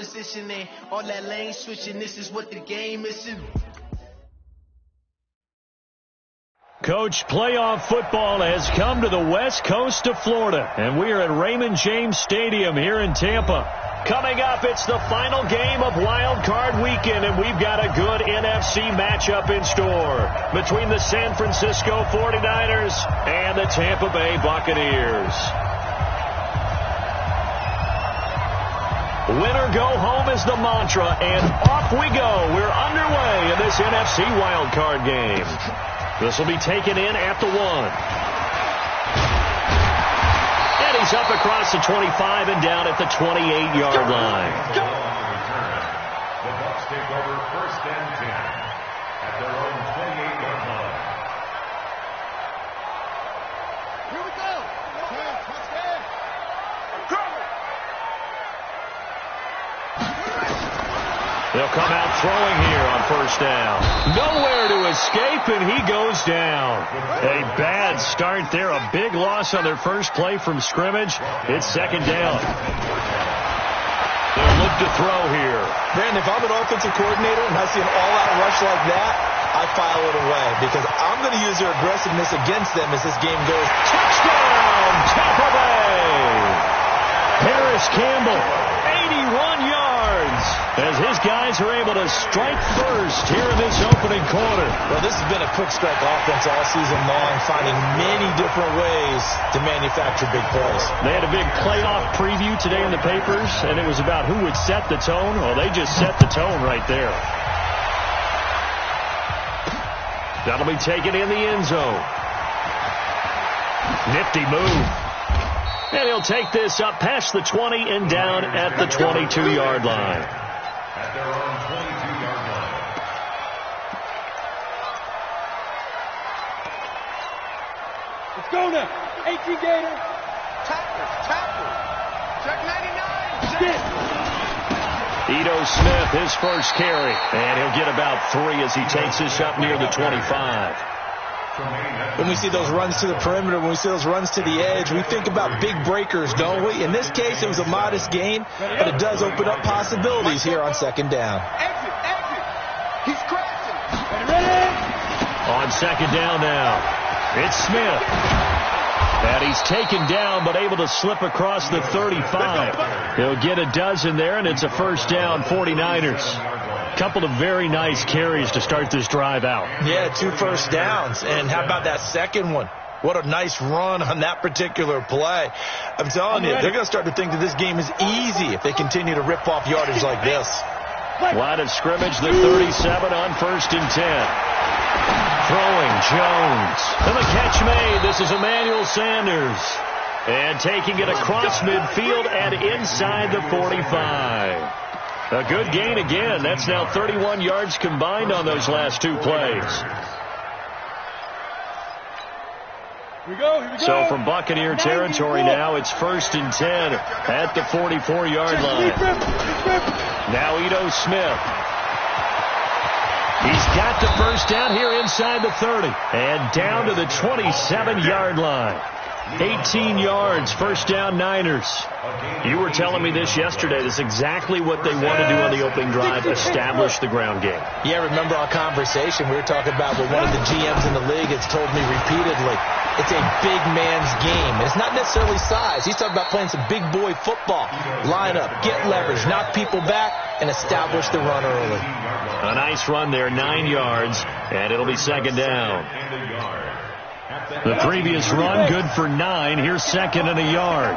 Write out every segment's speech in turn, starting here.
position and all that lane switching. This is what the game is. Coach, playoff football has come to the west coast of Florida, and we are at Raymond James Stadium here in Tampa. Coming up, it's the final game of Wild Card Weekend, and we've got a good NFC matchup in store between the San Francisco 49ers and the Tampa Bay Buccaneers. Winner go home is the mantra, and off we go. We're underway in this NFC Wild Card game. This will be taken in at the 1. And he's up across the 25 and down at the 28-yard line. The Bucs take over 1st and 10 at their own 28-yard line. Here we go. Touchdown. They'll come out throwing here on 1st down. Nowhere to escape, and he goes down. A bad start there. A big loss on their first play from scrimmage. It's 2nd down. They'll look to throw here. Brandon, if I'm an offensive coordinator and I see an all-out rush like that, I file it away because I'm going to use their aggressiveness against them as this game goes. Touchdown, Tampa Bay! Harris Campbell, 81 yards, as his guys are able to strike first here in this opening quarter. Well, this has been a quick strike offense all season long, finding many different ways to manufacture big plays. They had a big playoff preview today in the papers, and it was about who would set the tone. Well, they just set the tone right there. That'll be taken in the end zone. Nifty move. And he'll take this up past the 20 and down at the 22-yard line. At their own 22-yard line. Let's go now. 18 Gator. Tackle. Check 99. Ito Smith, his first carry. And he'll get about 3 as he takes this up near the 25. When we see those runs to the perimeter, when we see those runs to the edge, we think about big breakers, don't we? In this case, it was a modest gain, but it does open up possibilities here on 2nd down. Exit. He's crashing. On 2nd down now, it's Smith. And he's taken down, but able to slip across the 35. He'll get a dozen there, and it's a 1st down, 49ers. Couple of very nice carries to start this drive out. Yeah, 2 first downs. And how about that second one? What a nice run on that particular play. I'm telling you, they're going to start to think that this game is easy if they continue to rip off yardage like this. Line of scrimmage, the 37 on 1st and 10. Throwing Jones. And the catch made. This is Emmanuel Sanders. And taking it across midfield and inside the 45. A good gain again. That's now 31 yards combined on those last 2 plays. Here we go. So from Buccaneer territory now, it's 1st and 10 at the 44-yard line. Now Ito Smith. He's got the 1st down here inside the 30. And down to the 27-yard line. 18 yards, 1st down Niners. You were telling me this yesterday. This is exactly what they want to do on the opening drive, establish the ground game. Yeah, remember our conversation. We were talking about what one of the GMs in the league has told me repeatedly. It's a big man's game. It's not necessarily size. He's talking about playing some big boy football. Line up, get leverage, knock people back, and establish the run early. A nice run there, 9 yards, and it'll be 2nd down. The previous run, good for 9. Here's 2nd and a yard.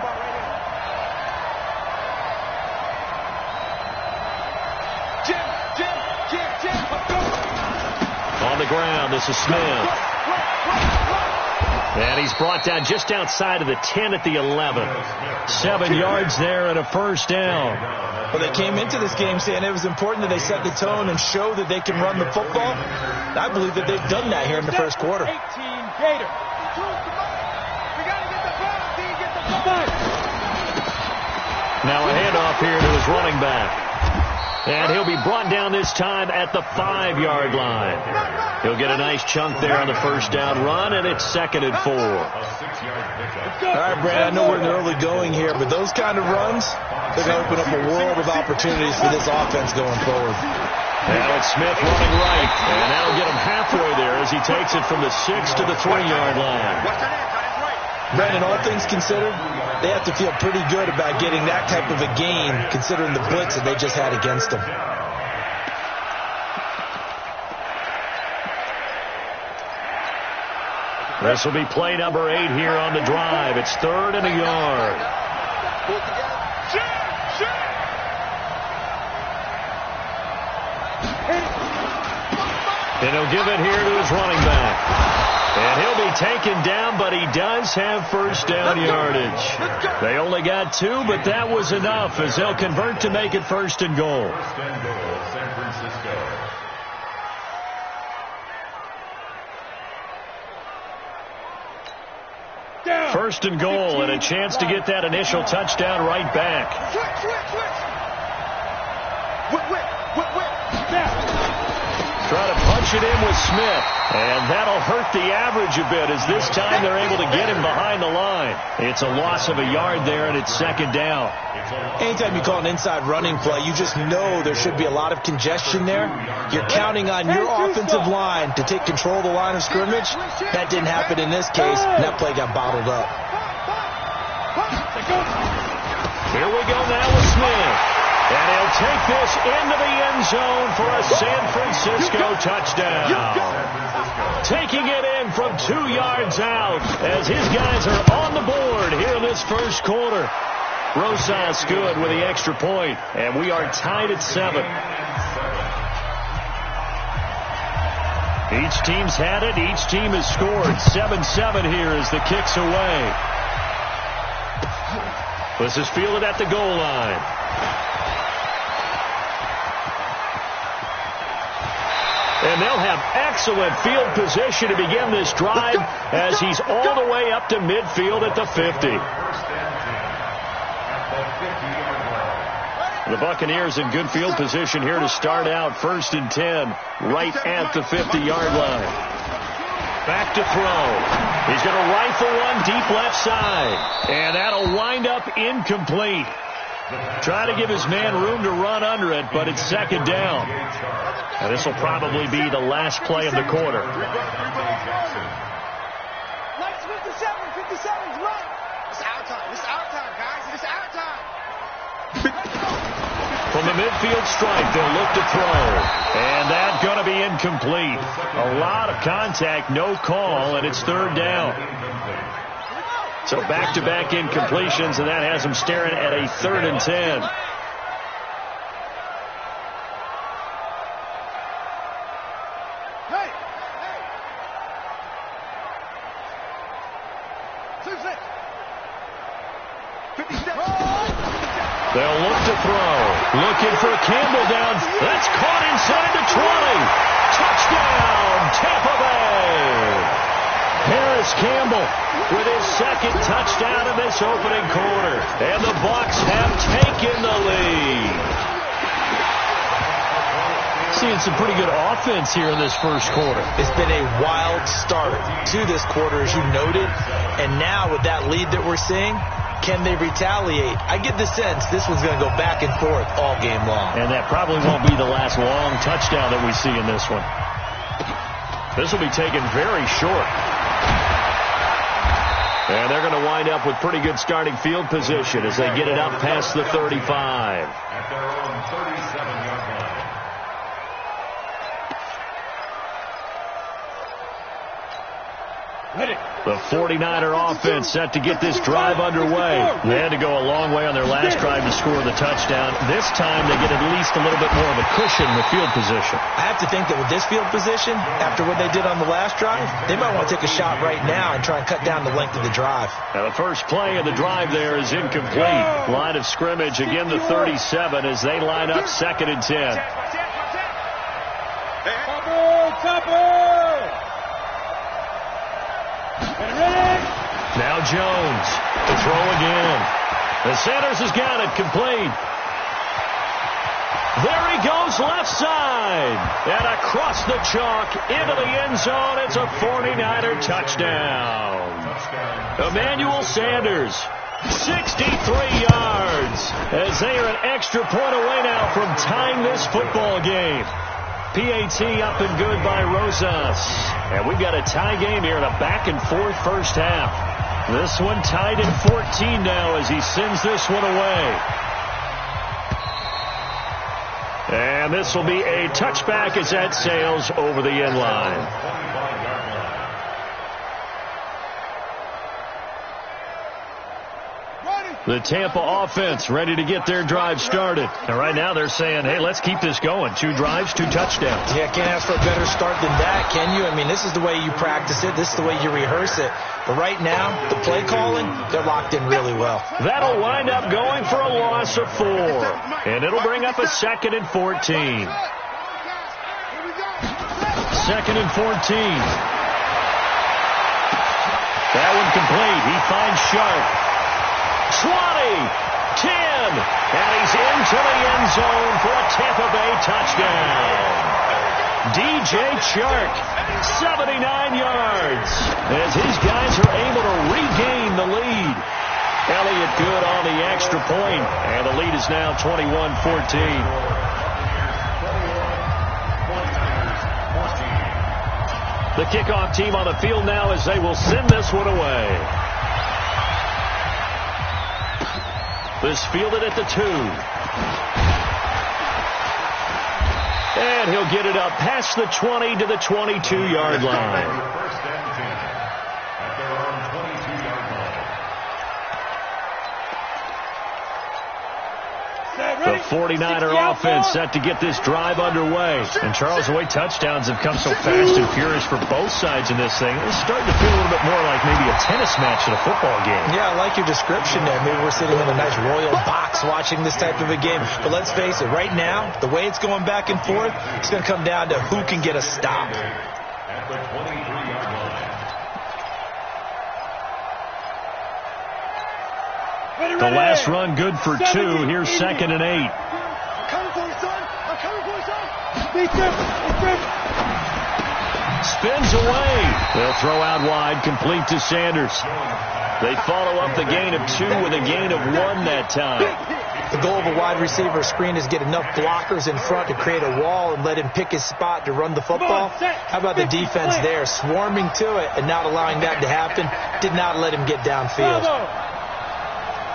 On the ground, this is Smith. And he's brought down just outside of the 10 at the 11. 7 yards there and a 1st down. Well, they came into this game saying it was important that they set the tone and show that they can run the football. I believe that they've done that here in the first quarter. 18 Gator. Now a handoff here to his running back. And he'll be brought down this time at the 5-yard line. He'll get a nice chunk there on the first down run, and it's 2nd and 4. All right, Brad, I know we're in the early going here, but those kind of runs, they're going to open up a world of opportunities for this offense going forward. Now it's Smith running right, and that'll get him halfway there as he takes it from the 6 to the 3-yard line. Brandon, all things considered, they have to feel pretty good about getting that type of a gain, considering the blitz that they just had against them. This will be play number 8 here on the drive. It's 3rd and a yard. And he'll give it here to his running back. And he'll be taken down, but he does have first down yardage. They only got 2, but that was enough as they'll convert to make it 1st and goal. First and goal, San Francisco. First and goal, and a chance to get that initial touchdown right back. Try to punch it in with Smith, and that'll hurt the average a bit as this time they're able to get him behind the line. It's a loss of a yard there, and it's 2nd down. Anytime you call an inside running play, you just know there should be a lot of congestion there. You're counting on your offensive line to take control of the line of scrimmage. That didn't happen in this case, and that play got bottled up. Here we go now with Smith. And he'll take this into the end zone for a San Francisco touchdown. Taking it in from 2 yards out as his guys are on the board here in this first quarter. Rosas good with the extra point, and we are tied at 7. Each team's had it. Each team has scored. 7-7 here as the kick's away. This is fielded at the goal line. And they'll have excellent field position to begin this drive as he's all the way up to midfield at the 50. The Buccaneers in good field position here to start out 1st and 10 right at the 50-yard line. Back to throw. He's going to rifle one deep left side. And that'll wind up incomplete. Try to give his man room to run under it, but it's 2nd down. And this will probably be the last play of the quarter. Lights 57, 57's right. It's our time. It's our time, guys. It's our time. From the midfield stripe, they'll look to throw. And that's going to be incomplete. A lot of contact, no call, and it's 3rd down. So back-to-back incompletions, and that has them staring at a 3rd and 10. They'll look to throw. Looking for Campbell down. That's caught inside the 20. Touchdown, Tampa Bay. Harris Campbell with his 2nd touchdown in this opening quarter. And the Bucs have taken the lead. Seeing some pretty good offense here in this first quarter. It's been a wild start to this quarter, as you noted. And now with that lead that we're seeing, can they retaliate? I get the sense this one's going to go back and forth all game long. And that probably won't be the last long touchdown that we see in this one. This will be taken very short. And they're going to wind up with pretty good starting field position as they get it up past the 35. At their own 37-yard line. The 49er offense set to get this drive underway. They had to go a long way on their last drive to score the touchdown. This time they get at least a little bit more of a cushion with field position. I have to think that with this field position, after what they did on the last drive, they might want to take a shot right now and try and cut down the length of the drive. Now the first play of the drive there is incomplete. Line of scrimmage, again the 37 as they line up 2nd and 10. Topper! Now Jones to throw again. The Sanders has got it complete. There he his left side. And across the chalk into the end zone. It's a 49er touchdown. Emmanuel Sanders, 63 yards, as they are an extra point away now from tying this football game. PAT up and good by Rosas. And we've got a tie game here in a back-and-forth first half. This one tied at 14 now as he sends this one away. And this will be a touchback as that sails over the end line. The Tampa offense ready to get their drive started. And right now they're saying, hey, let's keep this going. 2 drives, 2 touchdowns. Yeah, can't ask for a better start than that, can you? I mean, this is the way you practice it. This is the way you rehearse it. But right now, the play calling, they're locked in really well. That'll wind up going for a loss of 4. And it'll bring up a 2nd and 14. 2nd and 14. That one complete. He finds Sharp. 20, 10, and he's into the end zone for a Tampa Bay touchdown. DJ Chark, 79 yards, as his guys are able to regain the lead. Elliott good on the extra point, and the lead is now 21-14. The kickoff team on the field now as they will send this one away. This fielded at the 2. And he'll get it up past the 20 to the 22-yard line. First and 10 at their own 22-yard line. The 49er offense set to get this drive underway. And Charles, the way touchdowns have come so fast and furious for both sides in this thing, it's starting to feel a little bit more like maybe a tennis match at a football game. Yeah, I like your description there. Maybe we're sitting in a nice royal box watching this type of a game. But let's face it, right now, the way it's going back and forth, it's going to come down to who can get a stop. At the 23-yard line. The last run good for 2. Here's 2nd and 8. I'm coming for you, son. I'm coming for you, son. Be different. Spins away. They'll throw out wide, complete to Sanders. They follow up the gain of 2 with a gain of 1 that time. The goal of a wide receiver screen is to get enough blockers in front to create a wall and let him pick his spot to run the football. How about the defense there, swarming to it and not allowing that to happen? Did not let him get downfield.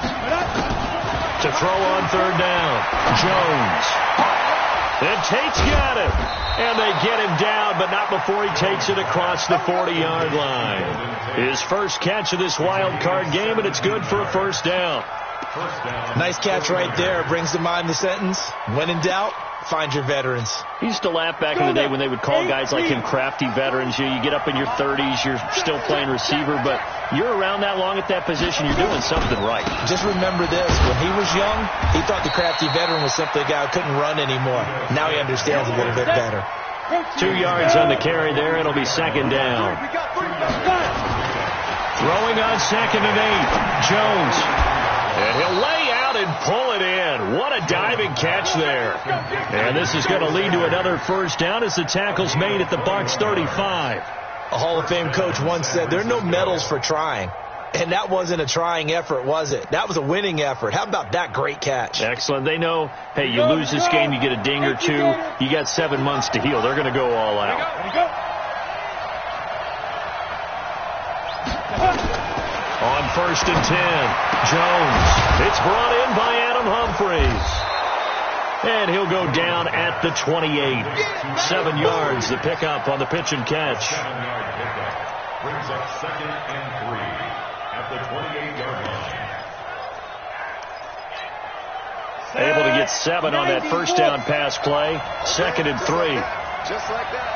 To throw on 3rd down, Jones. And Tate's got him. And they get him down, but not before he takes it across the 40-yard line. His first catch of this wild card game, and it's good for a first down. Nice catch right there. Brings to mind the sentence, when in doubt, find your veterans. He used to laugh back in the day when they would call guys like him crafty veterans. You get up in your 30s, you're still playing receiver, but you're around that long at that position, you're doing something right. Just remember this. When he was young, he thought the crafty veteran was simply a guy who couldn't run anymore. Now he understands a little bit better. 2 yards on the carry there. It'll be 2nd down. Throwing on 2nd and 8. Jones. And he'll lay out and pull it in. What a diving catch there. And this is going to lead to another first down as the tackle's made at the Bucs 35. A Hall of Fame coach once said, there are no medals for trying. And that wasn't a trying effort, was it? That was a winning effort. How about that great catch? Excellent. They know, hey, you lose this game, you get a ding or 2. You got 7 months to heal. They're going to go all out. On 1st and 10, Jones. It's brought in by Adam Humphries. And he'll go down at the 28. 7 yards, the pickup on the pitch and catch. 7-yard pickup. Brings up 2nd and 3 at the 28-yard line. Able to get 7 on that first down pass play. 2nd and 3. Just like that.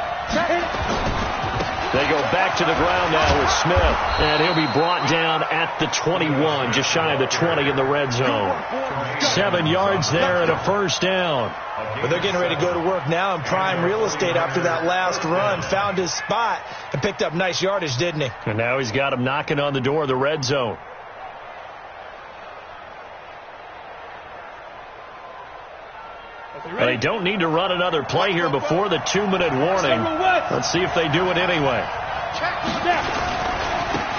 They go back to the ground now with Smith. And he'll be brought down at the 21, just shy of the 20 in the red zone. 7 yards there and a first down. But they're getting ready to go to work now in prime real estate after that last run. Found his spot and picked up nice yardage, didn't he? And now he's got him knocking on the door of the red zone. They don't need to run another play here before the 2-minute warning. Let's see if they do it anyway.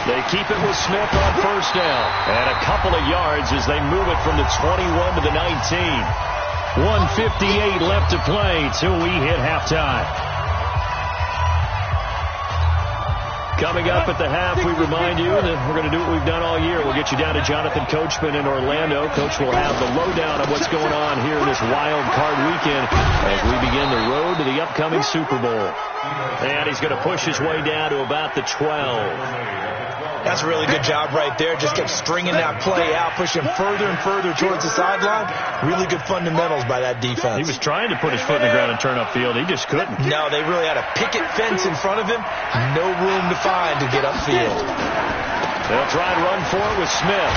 They keep it with Smith on first down. And a couple of yards as they move it from the 21 to the 19. 1:58 left to play till we hit halftime. Coming up at the half, we remind you that we're going to do what we've done all year. We'll get you down to Jonathan Coachman in Orlando. Coach will have the lowdown of what's going on here this wild card weekend as we begin the road to the upcoming Super Bowl. And he's going to push his way down to about the 12. That's a really good job right there. Just kept stringing that play out, pushing further and further towards the sideline. Really good fundamentals by that defense. He was trying to put his foot in the ground and turn upfield. He just couldn't. No, they really had a picket fence in front of him. No room to find to get upfield. They'll try and run for it with Smith.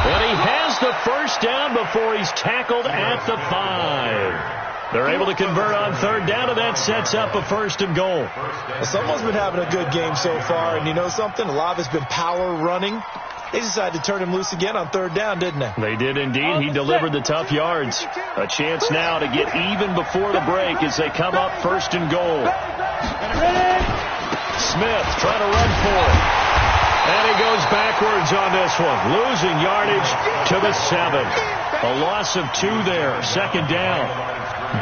And he has the first down before he's tackled at the 5. They're able to convert on third down, and that sets up a 1st and goal. Well, someone's been having a good game so far, and you know something? A lot of it's been power running. They decided to turn him loose again on third down, didn't they? They did indeed. He delivered the tough yards. A chance now to get even before the break as they come up 1st and goal. Smith trying to run for it. And he goes backwards on this one, losing yardage to the 7. A loss of 2 there, 2nd down.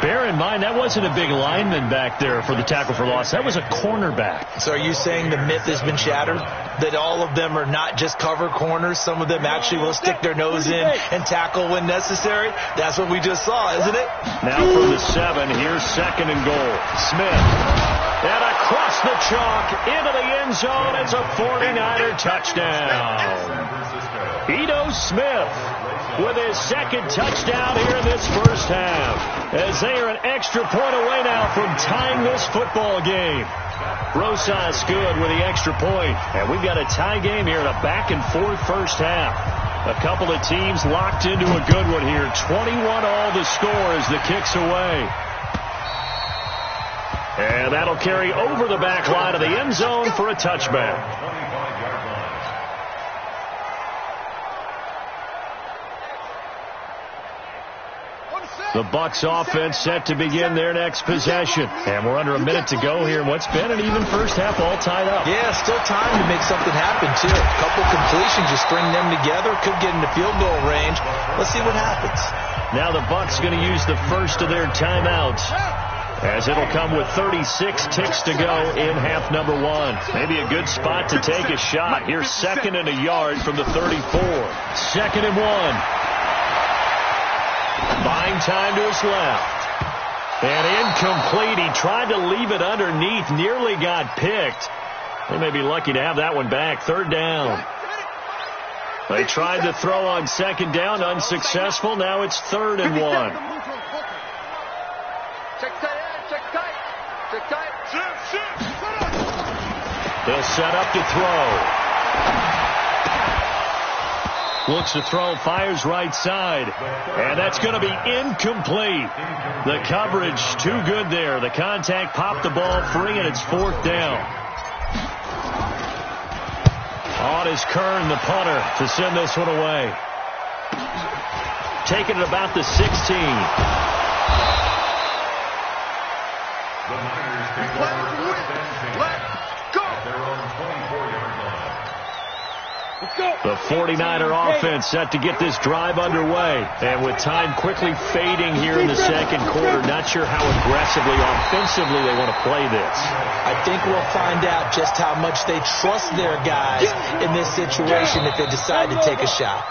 Bear in mind, that wasn't a big lineman back there for the tackle for loss. That was a cornerback. So are you saying the myth has been shattered? That all of them are not just cover corners? Some of them actually will stick their nose in and tackle when necessary? That's what we just saw, isn't it? Now from the 7, here's 2nd and goal. Smith. And across the chalk into the end zone. It's a 49er touchdown. Ito Smith with his 2nd touchdown here in this first half, as they are an extra point away now from tying this football game. Rosas good with the extra point, and we've got a tie game here in a back-and-forth first half. A couple of teams locked into a good one here. 21-all the score as the kick's away. And that'll carry over the back line of the end zone for a touchback. The Bucs offense set to begin their next possession. And we're under a minute to go here in what's been an even first half, all tied up. Yeah, still time to make something happen, too. A couple completions, you string them together, could get into field goal range. Let's see what happens. Now the Bucs going to use the first of their timeouts, as it'll come with 36 ticks to go in half number 1. Maybe a good spot to take a shot. Here's 2nd and a yard from the 34. 2nd and 1. Buying time to his left. And incomplete. He tried to leave it underneath. Nearly got picked. They may be lucky to have that one back. 3rd down. They tried to throw on 2nd down. Unsuccessful. Now it's 3rd and 1. They'll set up to throw. Looks to throw, fires right side. And that's going to be incomplete. The coverage too good there. The contact popped the ball free, and it's 4th down. On is Kern, the punter, to send this one away. Taking it about the 16. The 49er offense set to get this drive underway. And with time quickly fading here in the 2nd quarter, not sure how aggressively, offensively they want to play this. I think we'll find out just how much they trust their guys in this situation if they decide to take a shot.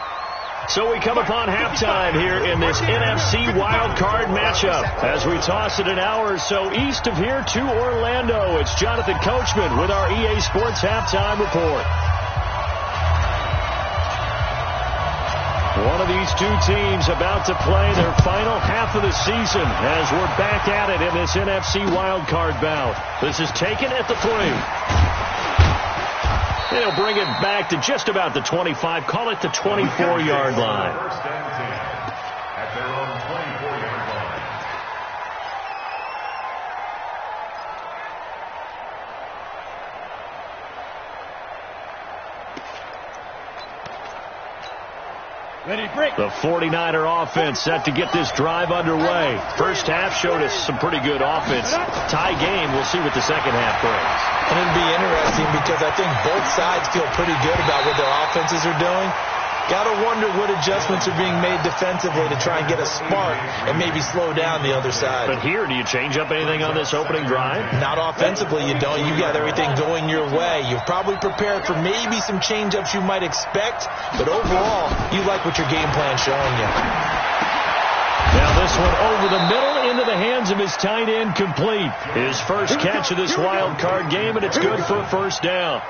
So we come upon halftime here in this NFC wildcard matchup. As we toss it an hour or so east of here to Orlando, it's Jonathan Coachman with our EA Sports Halftime Report. One of these two teams about to play their final half of the season as we're back at it in this NFC wildcard bout. This is taken at the 3. They'll bring it back to just about the 25, call it the 24-yard line. 1st and 10 at their own 24-yard line. The 49er offense set to get this drive underway. First half showed us some pretty good offense. Tie game. We'll see what the second half brings. And it'll be interesting because I think both sides feel pretty good about what their offenses are doing. Got to wonder what adjustments are being made defensively to try and get a spark and maybe slow down the other side. But here, do you change up anything on this opening drive? Not offensively, you don't. You got everything going your way. You've probably prepared for maybe some change-ups you might expect, but overall, you like what your game plan's showing you. Now this one over the middle into the hands of his tight end, complete. His first catch of this wild card game, and it's good for a first down.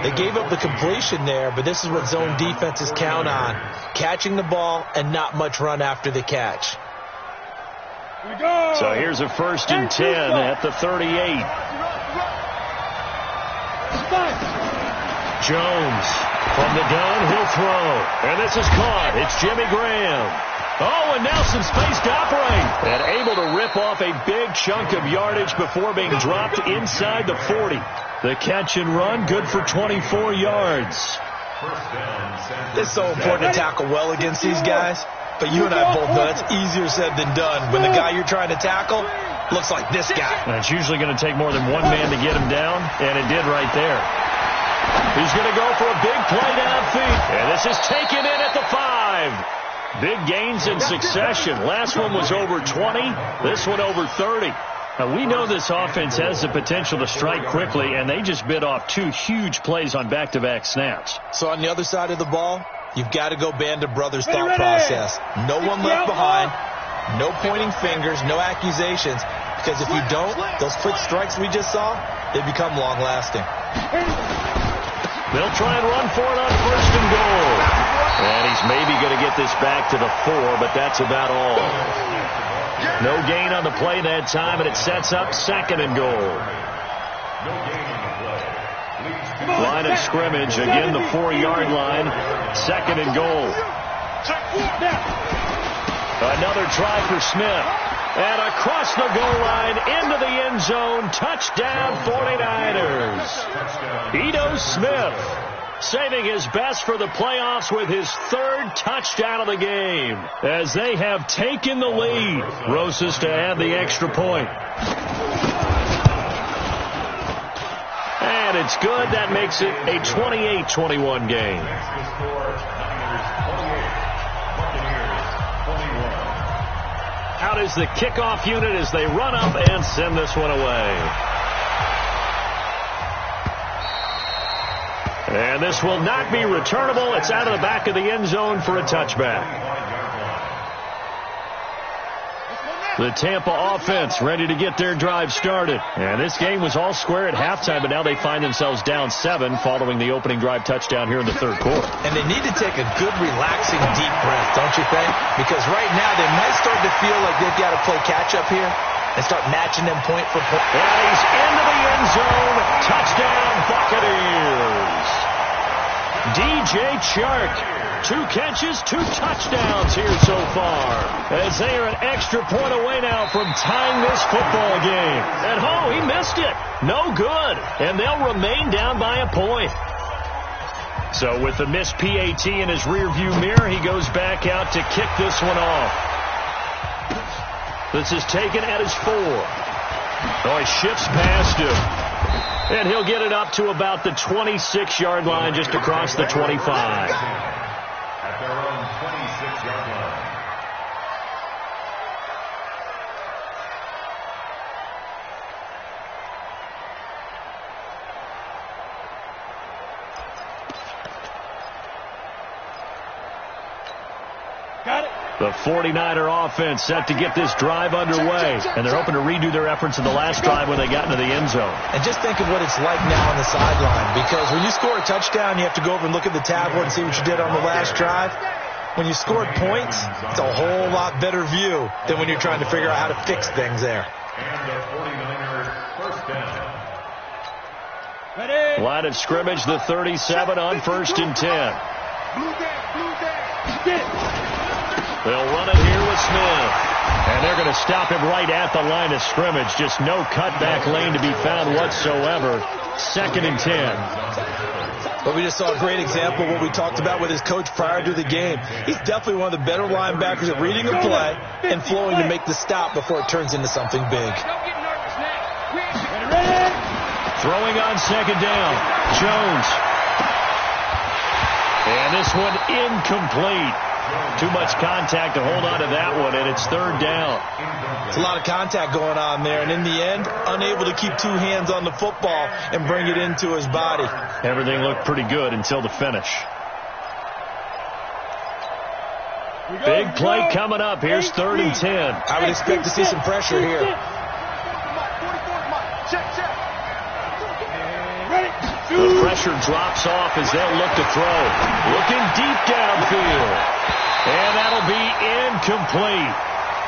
They gave up the completion there, but this is what zone defenses count on. Catching the ball and not much run after the catch. So here's a 1st and 10 at the 38. Jones from the gun, he'll throw. And this is caught. It's Jimmy Graham. Oh, and now some space to operate. And able to rip off a big chunk of yardage before being dropped inside the 40. The catch and run, good for 24 yards. It's so important to tackle well against these guys. But you and I both know it's easier said than done when the guy you're trying to tackle looks like this guy. And it's usually going to take more than one man to get him down, and it did right there. He's going to go for a big play downfield. And this is taken in at the 5. Big gains in succession. Last one was over 20. This one over 30. Now, we know this offense has the potential to strike quickly, and they just bit off 2 huge plays on back-to-back snaps. So on the other side of the ball, you've got to go Band of Brothers thought process. No one left behind. No pointing fingers. No accusations. Because if you don't, those quick strikes we just saw, they become long-lasting. They'll try and run for it on 1st and goal. And he's maybe going to get this back to the 4, but that's about all. No gain on the play that time, and it sets up 2nd and goal. Line of scrimmage, again the 4-yard line. 2nd and goal. Another try for Smith. And across the goal line, into the end zone, touchdown 49ers. Ito Smith saving his best for the playoffs with his 3rd touchdown of the game, as they have taken the lead. Rosas to add the extra point. And it's good. That makes it a 28-21 game. Out is the kickoff unit as they run up and send this one away. And this will not be returnable. It's out of the back of the end zone for a touchback. The Tampa offense ready to get their drive started. And this game was all square at halftime, but now they find themselves down 7 following the opening drive touchdown here in the 3rd quarter. And they need to take a good, relaxing, deep breath, don't you think? Because right now they might start to feel like they've got to play catch-up here and start matching them point for point. And he's into the end zone. Touchdown, Buccaneers. DJ Chark, 2 catches, 2 touchdowns here so far, as they are an extra point away now from tying this football game. And oh, he missed it. No good. And they'll remain down by a point. So with the missed PAT in his rearview mirror, he goes back out to kick this one off. This is taken at his 4. Oh, he shifts past him. And he'll get it up to about the 26-yard line, just across the 25. At their own 26-yard line. Got it. The 49er offense set to get this drive underway. And they're hoping to redo their efforts in the last drive when they got into the end zone. And just think of what it's like now on the sideline. Because when you score a touchdown, you have to go over and look at the tablet and see what you did on the last drive. When you scored points, it's a whole lot better view than when you're trying to figure out how to fix things there. And the 49ers first down. Ready. Line of scrimmage, the 37 on 1st and 10. They'll run it here with Smith. And they're going to stop him right at the line of scrimmage. Just no cutback lane to be found whatsoever. 2nd and 10. But we just saw a great example of what we talked about with his coach prior to the game. He's definitely one of the better linebackers at reading a play and flowing to make the stop before it turns into something big. Throwing on second down, Jones. And this one incomplete. Too much contact to hold on to that one, and it's third down. It's a lot of contact going on there, and in the end, unable to keep two hands on the football and bring it into his body. Everything looked pretty good until the finish. Big play coming up. Here's 3rd and 10. I would expect to see some pressure here. The pressure drops off as they'll look to throw. Looking deep downfield. And that'll be incomplete.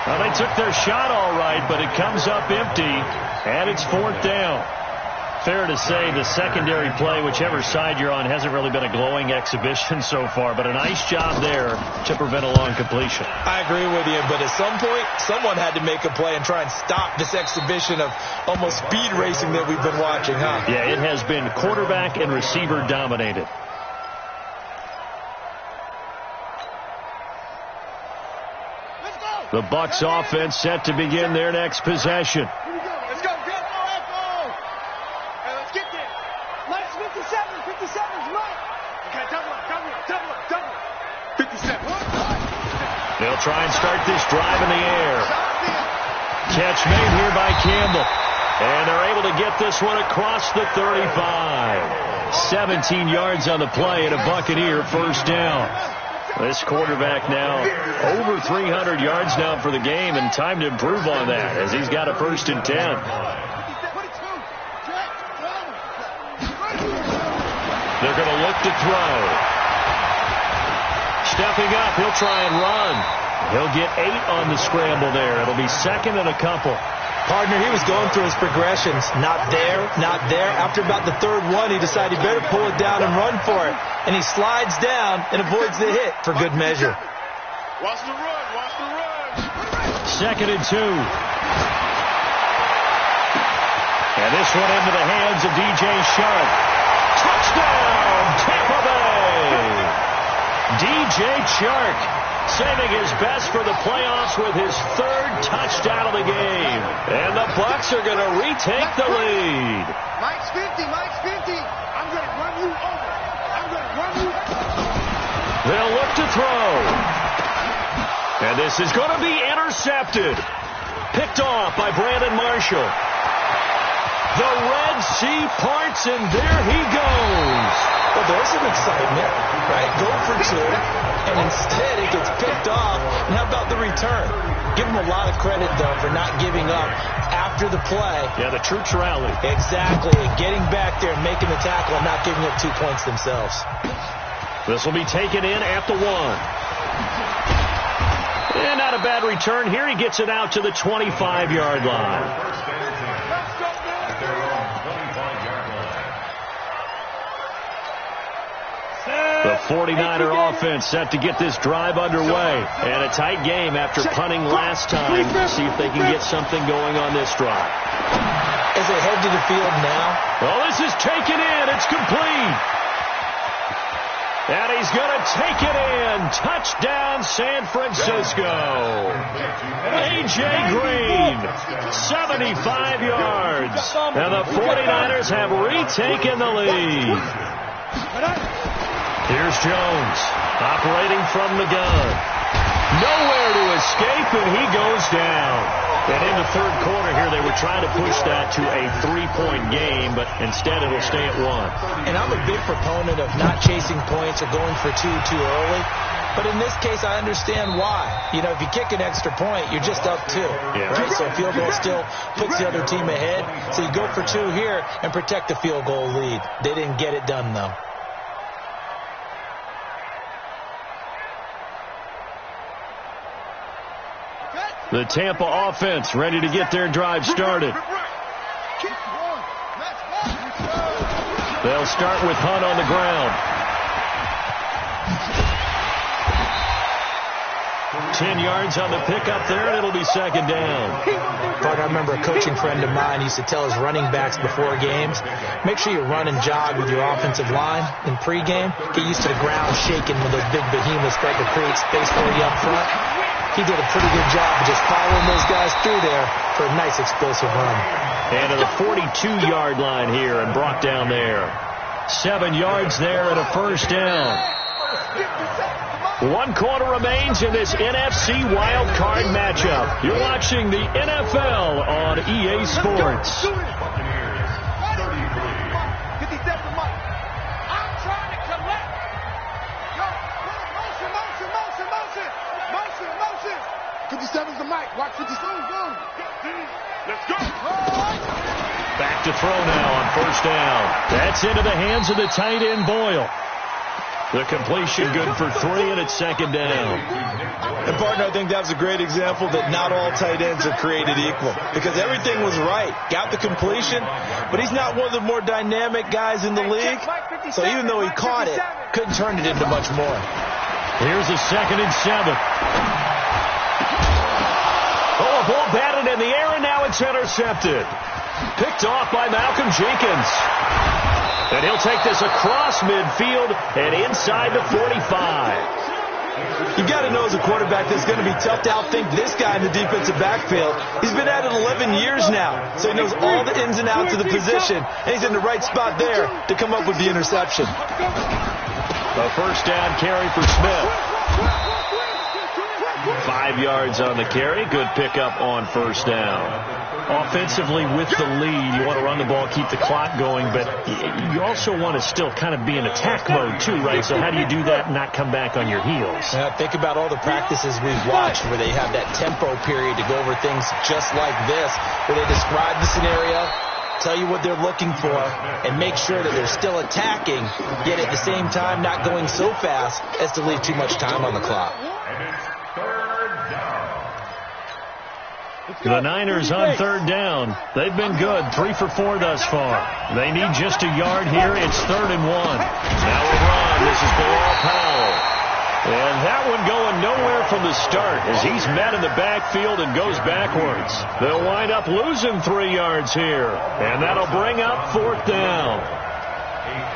Well, they took their shot all right, but it comes up empty, and it's 4th down. Fair to say the secondary play, whichever side you're on, hasn't really been a glowing exhibition so far, but a nice job there to prevent a long completion. I agree with you, but at some point, someone had to make a play and try and stop this exhibition of almost speed racing that we've been watching, huh? Yeah, it has been quarterback and receiver dominated. The Bucs offense set to begin their next possession. Let's go. Hey, let's get there. Let's 57. 57's right. Okay, double up. 57. They'll try and start this drive in the air. Catch made here by Campbell. And they're able to get this one across the 35. 17 yards on the play and a Buccaneer first down. This quarterback now over 300 yards now for the game, and time to improve on that as he's got a 1st and 10. They're going to look to throw. Stepping up, he'll try and run. He'll get 8 on the scramble there. It'll be 2nd and a couple. Partner, he was going through his progressions. Not there, not there. After about the 3rd one, he decided he better pull it down and run for it. And he slides down and avoids the hit for good measure. Watch the run. 2nd and 2. And this one into the hands of DJ Shark. Touchdown, Tampa Bay! DJ Shark saving his best for the playoffs with his 3rd touchdown of the game. And the Bucs are going to retake the lead. Mike's 50. I'm going to run you over. They'll look to throw. And this is going to be intercepted. Picked off by Brandon Marshall. The Red Sea parts, and there he goes. Well, there's some excitement, right? Go for 2, and instead it gets picked off. And how about the return? Give him a lot of credit, though, for not giving up after the play. Yeah, the troops rally. Exactly. Getting back there, making the tackle, and not giving up 2 points themselves. This will be taken in at the 1. And not a bad return. Here he gets it out to the 25-yard line. The 49er offense set to get this drive underway. And a tight game after punting last time. See if they can get something going on this drive. As they head to the field now. Well, this is taken in. It's complete. And he's going to take it in. Touchdown, San Francisco. A.J. Green, 75 yards. And the 49ers have retaken the lead. Here's Jones, operating from the gun. Nowhere to escape, and he goes down. And in the 3rd quarter here, they were trying to push that to a 3-point game, but instead it'll stay at 1. And I'm a big proponent of not chasing points or going for 2 too early. But in this case, I understand why. You know, if you kick an extra point, you're just up 2. Yeah. Right? So a field goal still puts the other team ahead. So you go for 2 here and protect the field goal lead. They didn't get it done, though. The Tampa offense ready to get their drive started. They'll start with Hunt on the ground. 10 yards on the pickup there, and it'll be second down. But I remember a coaching friend of mine used to tell his running backs before games, make sure you run and jog with your offensive line in pregame. Get used to the ground shaking when those big behemoths start to create space for you up front. He did a pretty good job of just following those guys through there for a nice explosive run. And to the 42-yard line here and brought down there. 7 yards there and a first down. 1 quarter remains in this NFC wild card matchup. You're watching the NFL on EA Sports. Watch 57, go. Let's go. Back to throw now on first down. That's into the hands of the tight end, Boyle. The completion good for 3, and it's second down. And, partner, I think that's a great example that not all tight ends are created equal, because everything was right. Got the completion, but he's not one of the more dynamic guys in the league. So even though he caught it, couldn't turn it into much more. Here's a 2nd and 7. Oh, a ball batted in the air, and now it's intercepted. Picked off by Malcolm Jenkins. And he'll take this across midfield and inside the 45. You got to know as a quarterback that it's going to be tough to outthink this guy in the defensive backfield. He's been at it 11 years now, so he knows all the ins and outs of the position, and he's in the right spot there to come up with the interception. A first down carry for Smith. 5 yards on the carry. Good pickup on first down. Offensively with the lead, you want to run the ball, keep the clock going, but you also want to still kind of be in attack mode too, right? So how do you do that and not come back on your heels? Think about all the practices we've watched where they have that tempo period to go over things just like this, where they describe the scenario, tell you what they're looking for, and make sure that they're still attacking, yet at the same time not going so fast as to leave too much time on the clock. The Niners on third down. They've been good. 3 for 4 thus far. They need just a yard here. It's 3rd and 1. Now a run. This is Bilal Powell. And that one going nowhere from the start as he's met in the backfield and goes backwards. They'll wind up losing 3 yards here. And that'll bring up 4th down. A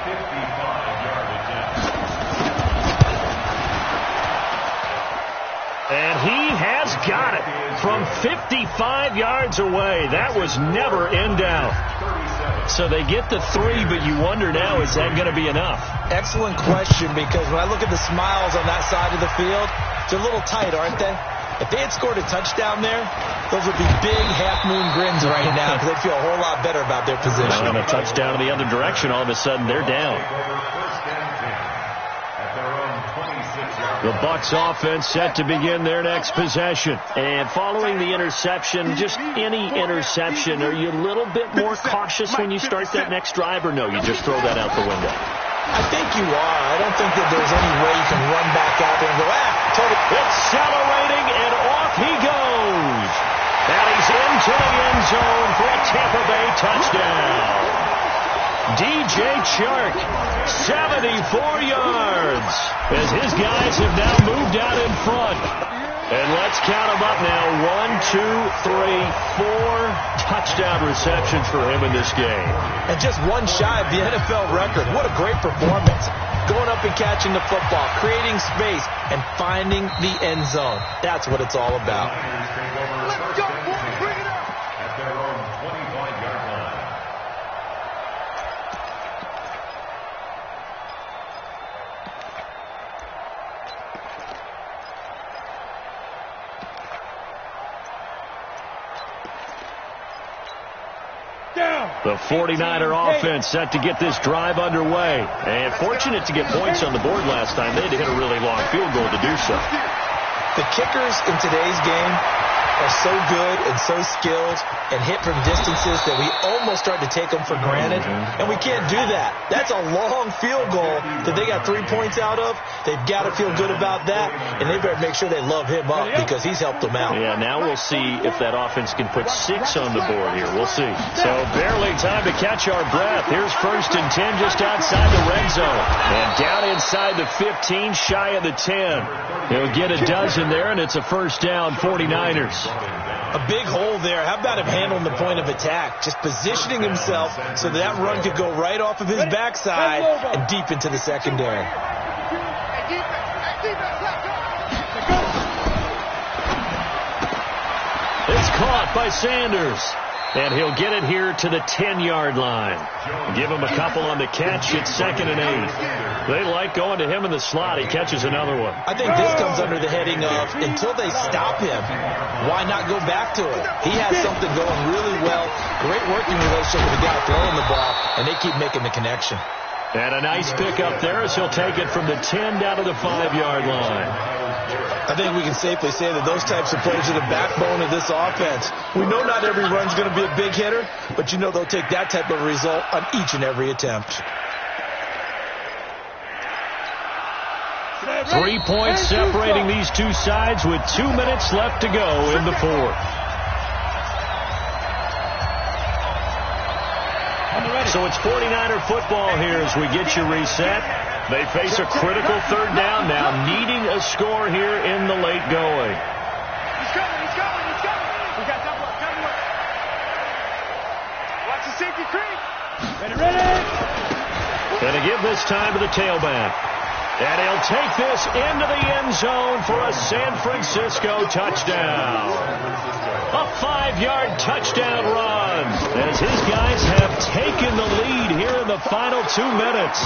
55-yard attempt. And he has got it from 55 yards away. That was never in doubt. So they get the 3, but you wonder now, is that going to be enough? Excellent question, because when I look at the smiles on that side of the field, they're a little tight, aren't they? If they had scored a touchdown there, those would be big half-moon grins right now because they feel a whole lot better about their position. And a touchdown in the other direction, all of a sudden they're down. The Bucs offense set to begin their next possession. And following the interception, just any interception, are you a little bit more cautious when you start that next drive, or no, you just throw that out the window? I think you are. I don't think that there's any way you can run back out there and go, totally. Accelerating, and off he goes. And he's into the end zone for a Tampa Bay touchdown. DJ Chark, 74 yards, as his guys have now moved out in front. And let's count them up now. 1, 2, 3, 4 touchdown receptions for him in this game. And just one shy of the NFL record. What a great performance. Going up and catching the football, creating space, and finding the end zone. That's what it's all about. Let's go, boys. Bring it up. At their own 25-yard line. The 49er offense set to get this drive underway. And fortunate to get points on the board last time. They had to hit a really long field goal to do so. The kickers in today's game are so good and so skilled and hit from distances that we almost start to take them for granted, and we can't do that. That's a long field goal that they got 3 points out of. They've got to feel good about that, and they better make sure they love him up because he's helped them out. Yeah, now we'll see if that offense can put 6 on the board here. We'll see. So barely time to catch our breath. Here's 1st and 10 just outside the red zone. And down inside the 15, shy of the 10. He'll get a dozen there, and it's a 1st down, 49ers. A big hole there. How about him handling the point of attack? Just positioning himself so that run could go right off of his backside and deep into the secondary. It's caught by Sanders. And he'll get it here to the 10-yard line. Give him a couple on the catch. It's 2nd and 8. They like going to him in the slot. He catches another one. I think this comes under the heading of until they stop him, why not go back to it? He has something going really well. Great working relationship with the guy throwing the ball, and they keep making the connection. And a nice pickup there as he'll take it from the 10 down to the 5-yard line. I think we can safely say that those types of plays are the backbone of this offense. We know not every run's going to be a big hitter, but you know they'll take that type of result on each and every attempt. 3 points separating these two sides with 2 minutes left to go in the 4th. So it's 49er football here as we get you reset. They face a critical 3rd down now, needing a score here in the late going. He's coming. We got double up. Watch the safety creep. Ready. And to give this time to the tailback. And he'll take this into the end zone for a San Francisco touchdown. A 5-yard touchdown run as his guys have taken the lead here in the final 2 minutes.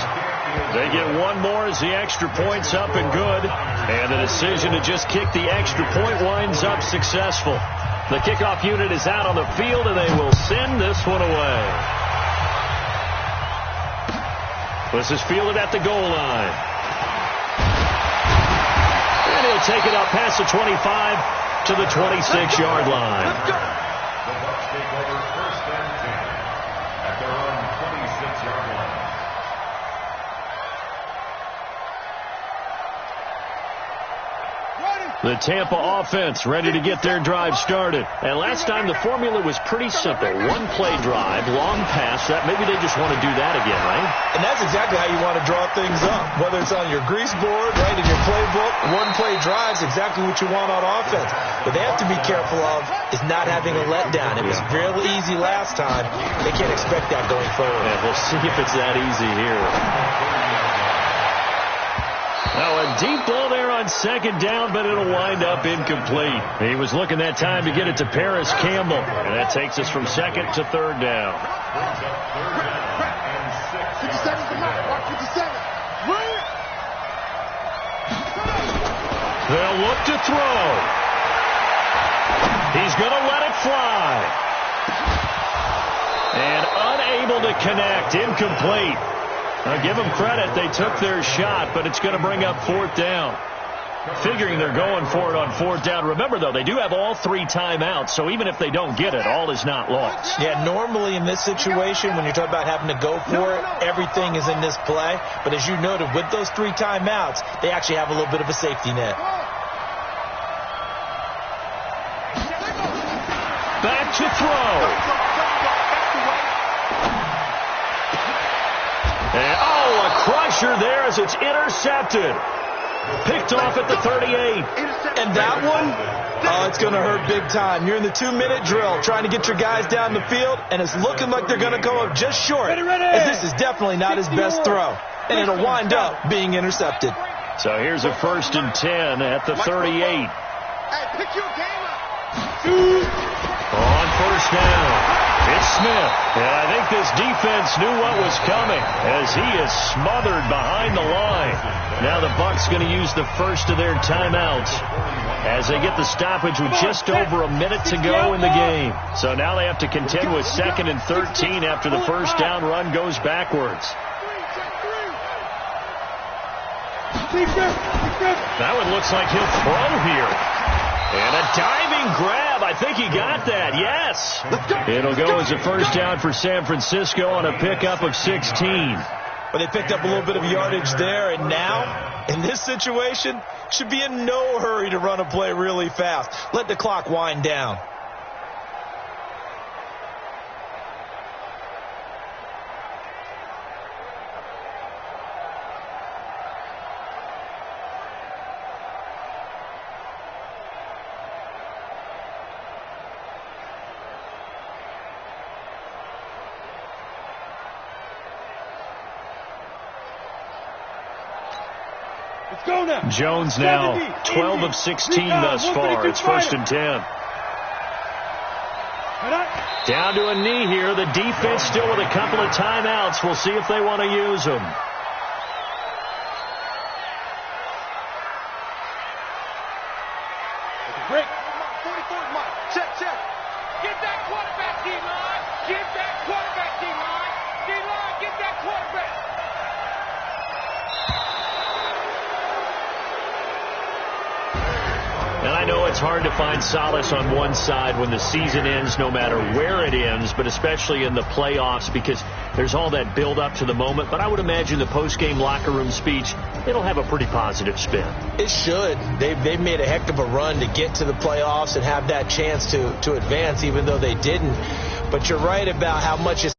They get one more as the extra point's up and good. And the decision to just kick the extra point winds up successful. The kickoff unit is out on the field, and they will send this one away. This is fielded at the goal line. And he'll take it up past the 25 to the 26-yard line. The Bucs take over 1st and 10 at their own 26-yard line. The Tampa offense ready to get their drive started. And last time the formula was pretty simple. 1-play drive, long pass. That maybe they just want to do that again, right? And that's exactly how you want to draw things up. Whether it's on your grease board, right in your playbook, 1-play drive's exactly what you want on offense. What they have to be careful of is not having a letdown. It was real easy last time. They can't expect that going forward. Yeah, we'll see if it's that easy here. Now a deep ball there on 2nd down, but it'll wind up incomplete. He was looking that time to get it to Paris Campbell. And that takes us from 2nd to 3rd down. 57's the mark. Mark 57. They'll look to throw. He's going to let it fly. And unable to connect. Incomplete. Now, give them credit. They took their shot, but it's going to bring up 4th down. Figuring they're going for it on 4th down. Remember, though, they do have all 3 timeouts, so even if they don't get it, all is not lost. Yeah, normally in this situation, when you're talking about having to go for it, everything is in this play. But as you noted, with those 3 timeouts, they actually have a little bit of a safety net. Back to throw. And, a crusher there as it's intercepted. Picked off at the 38. And that one, it's going to hurt big time. You're in the 2-minute drill trying to get your guys down the field, and it's looking like they're going to come up just short. As this is definitely not his best throw. And it'll wind up being intercepted. So here's a 1st and 10 at the 38. Hey, pick your game up. On 1st down. It's Smith. And I think this defense knew what was coming as he is smothered behind the line. Now the Bucs going to use the first of their timeouts as they get the stoppage with just over a minute to go in the game. So now they have to contend with 2nd and 13 after the 1st down run goes backwards. That one looks like he'll throw here. And a diving grab. I think he got that. Yes. It'll go as a first down for San Francisco on a pickup of 16. But they picked up a little bit of yardage there, and now, in this situation, should be in no hurry to run a play really fast. Let the clock wind down. Jones now 12 of 16 thus far. It's 1st and 10. Down to a knee here. The defense still with a couple of timeouts. We'll see if they want to use them. Break. 44 mark. Check. Get that quarterback, D-line. Get that quarterback, D-line. D-line, get that quarterback. And I know it's hard to find solace on one side when the season ends, no matter where it ends, but especially in the playoffs, because there's all that build up to the moment. But I would imagine the post-game locker room speech, it'll have a pretty positive spin. It should. They've made a heck of a run to get to the playoffs and have that chance to advance, even though they didn't. But you're right about how much it's